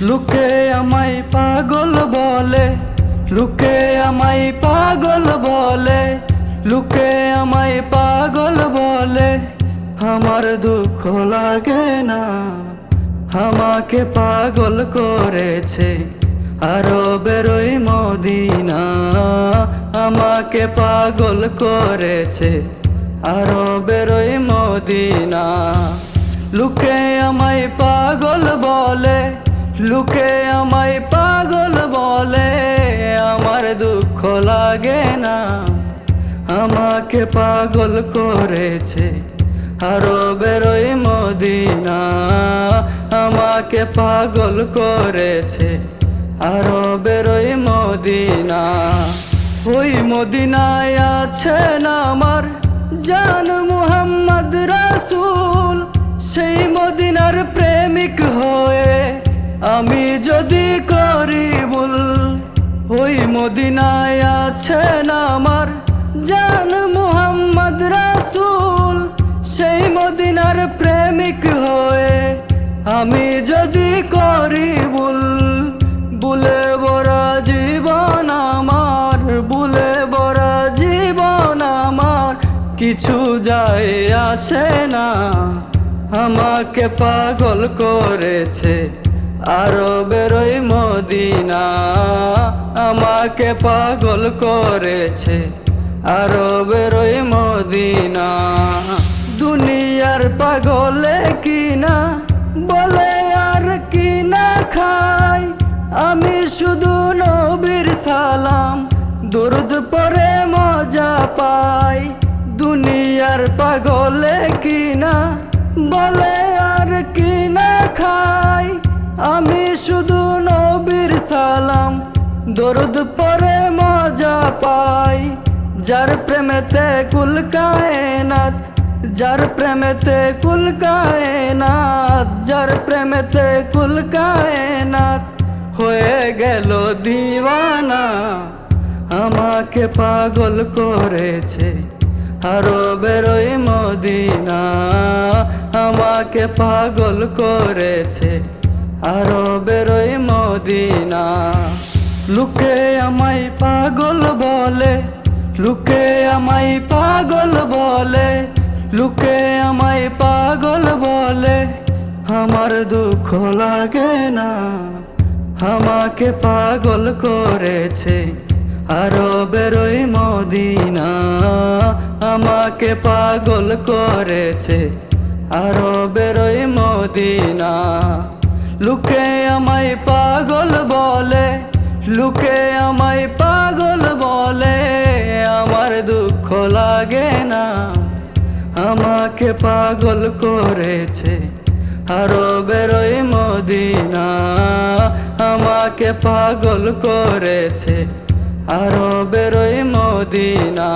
লোকে আমায় পাগল বলে, লোকে আমায় পাগল বলে, লোকে আমায় পাগল বলে, আমার দুঃখ লাগে না। আমাকে পাগল করেছে আরবের ওই মদিনা, আমাকে পাগল করেছে আরবের ওই মদিনা। লোকে আমায় পাগল বলে, লোকে আমায় পাগল বলে, আমার দুঃখ লাগে না। আমাকে পাগল করেছে আরবের ওই মদিনা, আমাকে পাগল করেছে আরবের ওই মদিনা। ওই মদিনায় আছেন আমার জান মুহাম্মদ রাসূল, সেই মদিনার প্রেমিক হয়ে আমি যদি করি ভুল। ওই মদিনায় আছেন আমার জান মুহাম্মদ রাসূল, সেই মদিনার প্রেমিক হয়ে আমি যদি করি ভুল। ভুলে ভরা জীবন আমার, ভুলে ভরা জীবন আমার, কিছু যায় আসে না। আমাকে পাগল করেছে আরবের ওই মদিনা, আমাকে পাগল করেছে আরবের ওই মদিনা। দুনিয়ার পাগলে কিনা বলে আর কিনা খাই, আমি শুধু নবীর সালাম দরুদ পড়ে মজা পাই। দুনিয়ার পাগলে কিনা বলে আর কিনা খাই, আমি শুধু নবীর সালাম দরুদ পড়ে মজা পাই। যার প্রেমেতে কুল কায়নাত, যার প্রেমেতে কুল কায়নাত, যার প্রেমেতে কুল কায়নাত হয়ে গেল দিওয়ানা। আমাকে পাগল করেছে আরবের ওই মদিনা, আমাকে পাগল করেছে আরবের ওই মদিনা। লোকে আমায় পাগল বলে, লোকে আমায় পাগল বলে, লোকে আমায় পাগল বলে, আমার দুঃখ লাগে না। আমাকে পাগল করেছে আরবের ওই মদিনা, আমাকে পাগল করেছে আরবের ওই মদিনা। লোকে আমায় পাগল বলে, লোকে আমায় পাগল বলে, আমার দুঃখ লাগে না। আমাকে পাগল করেছে আরবের ওই মদিনা, আমাকে পাগল করেছে আরবের ওই মদিনা।